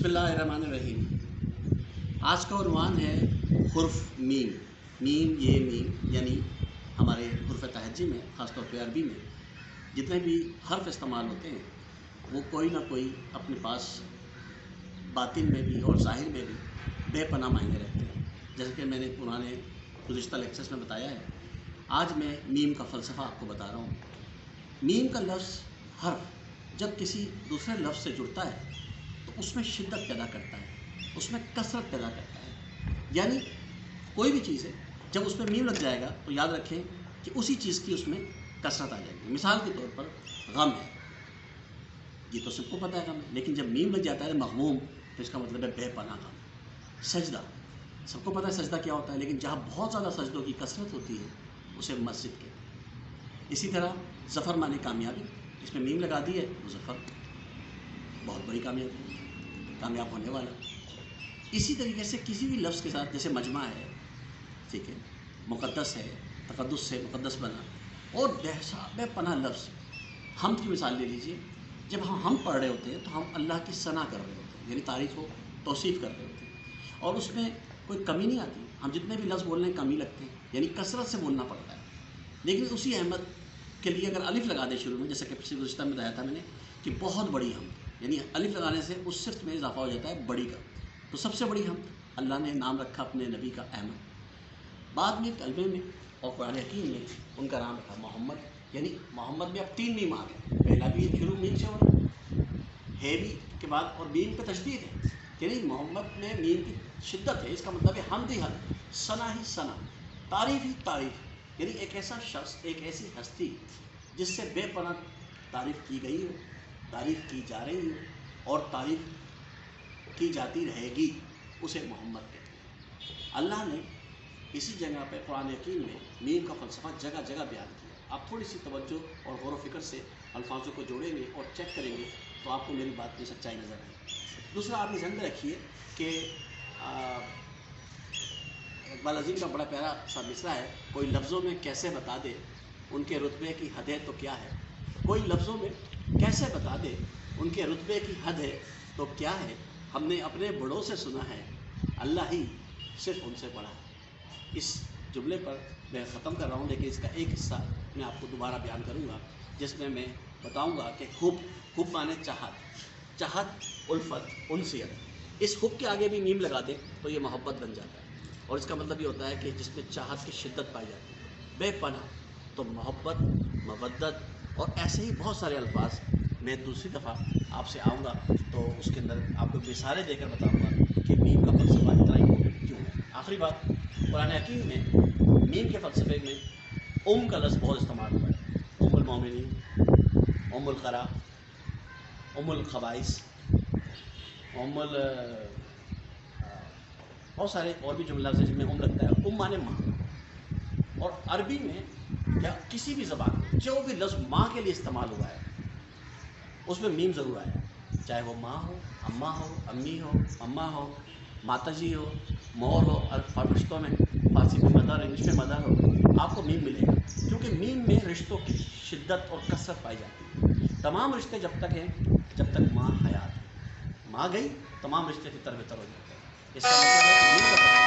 बिस्मिल्लाहिर्रहमानिर्रहीम। आज का उन्वान है हुर्फ मीम। मीम ये मीम यानी हमारे हुर्फ तहज्जी में, ख़ासतौर पे अरबी में जितने भी हर्फ इस्तेमाल होते हैं वो कोई ना कोई अपने पास बातिन में भी और ज़ाहिर में भी बेपनाह मायने रखते हैं। जैसे कि मैंने पुराने गुज़िश्ता लेक्चर्स में बताया है, आज मैं मीम का फ़लसफ़ा आपको बता रहा हूँ। मीम का लफ्ज़ हर्फ जब किसी दूसरे लफ्ज़ से जुड़ता है तो उसमें शिद्दत पैदा करता है, उसमें कसरत पैदा करता है। यानी कोई भी चीज़ है, जब उसमें मीम लग जाएगा तो याद रखें कि उसी चीज़ की उसमें कसरत आ जाएगी। मिसाल के तौर पर गम है, ये तो सबको पता है गम है, लेकिन जब मीम लग जाता है मग़मूम तो इसका मतलब है बेपनाह गम। सजदा, सबको पता है सजदा क्या होता है, लेकिन जहाँ बहुत ज़्यादा सजदों की कसरत होती है उसे मस्जिद कहते हैं। इसी तरह ज़फ़र माने कामयाबी, इसमें मीम लगा दी है तो ज़फ़र बहुत बड़ी कामयाबी, कामयाब होने वाला। इसी तरीके से किसी भी लफ्ज़ के साथ, जैसे मजमा है, ठीक है, मुक़द्दस है, तक़द्दुस से मुक़द्दस बना, और बेपनाह लफ्ज़ हम की मिसाल ले लीजिए। जब हम पढ़ रहे होते हैं तो हम अल्लाह की सना कर रहे होते हैं, यानी तारीफ़ हो तौसीफ़ कर रहे होते हैं, और उसमें कोई कमी नहीं आती। हम जितने भी लफ्ज़ बोल रहे हैं कमी लगते हैं, यानी कसरत से बोलना पड़ता है। लेकिन उसी अहमद के लिए अगर अलिफ़ लगा दे शुरू में, जैसे कि पिछले गुज़िश्ता में बताया था मैंने कि बहुत बड़ी हम, यानी अलिफ़ लगाने से उस सिफ़त में इजाफ़ा हो जाता है बड़ी का। तो सबसे बड़ी हम अल्लाह ने नाम रखा अपने नबी का अहमद। बाद में कलमे में और कुरान हकीम में उनका नाम रखा मोहम्मद, यानी मोहम्मद में अब 3 मीम आ गए। पहला भी शुरू मीम से हो रहा है भी के बाद, और मीम पे तशदीद है, यानी मोहम्मद में मीम की शिद्दत है। इसका मतलब है हमद ही हमद, सना ही सना, तारीफ़ ही तारीफ़, यानी एक ऐसा शख्स, एक ऐसी हस्ती जिससे बेपनाह तारीफ़ की गई हो, तारीफ़ की जा रही हो और तारीफ़ की जाती रहेगी, उसे मोहम्मद कहते हैं। अल्लाह ने इसी जगह पे कुरान हकीम में मीम का फ़लसफ़ा जगह जगह बयान किया। आप थोड़ी सी तवज्जो और गौर व फ़िक्र से अल्फाजों को जोड़ेंगे और चेक करेंगे तो आपको मेरी बात की सच्चाई नज़र आएगी। दूसरा, आप ध्यान में रखिए कि इक़बाल अज़ीम का बड़ा प्यारा सा मिसरा है, कोई लफ्ज़ों में कैसे बता दे उनके रुतबे की हद है तो क्या है। कोई लफ्ज़ों में कैसे बता दे उनके रुतबे की हद है तो क्या है। हमने अपने बड़ों से सुना है, अल्लाह ही सिर्फ उनसे बड़ा है। इस जुमले पर मैं ख़त्म कर रहा हूँ, लेकिन इसका एक हिस्सा मैं आपको दोबारा बयान करूँगा, जिसमें मैं बताऊँगा कि हुब माने चाहत, चाहत, उल्फत, उनसियत। इस हुब के आगे भी मीम लगा दें तो ये मोहब्बत बन जाता है, और इसका मतलब ये होता है कि जिसमें चाहत की शिद्दत पाई जाती है, बेपनाह। तो मोहब्बत, मवद्दत और ऐसे ही बहुत सारे अल्फाज मैं दूसरी दफ़ा आपसे आऊँगा तो उसके अंदर आपको मिसालें देकर बताऊँगा कि मीम का फ़लसफ़ा इतना इम्पोर्टेंट क्यों है। आखिरी बात, कुरान हकीम में मीम के फ़लसफ़े में का लफ्ज़ बहुत इस्तेमाल हुआ है। उम्मुल मोमिनीन, उम्मुल क़रा, उम्मुल ख़बाइस, बहुत सारे और भी जुमले हैं जिनमें लगता है। माने माँ, और अरबी में या किसी भी ज़बान में जो भी लफ्ज़ माँ के लिए इस्तेमाल हुआ है उसमें मीम ज़रूर आया है, चाहे वो माँ हो, अम्मा हो, अम्मी हो, अम्मा हो, माताजी हो, मोर हो, और रिश्तों में फारसी में मदर, इंग्लिश में मदर हो, आपको मीम मिलेगा, क्योंकि मीम में रिश्तों की शिद्दत और कसरत पाई जाती है। तमाम रिश्ते जब तक हैं जब तक माँ हयात है, माँ गई तमाम रिश्ते तितर बितर हो जाते हैं। इसका मतलब है मीम का मतलब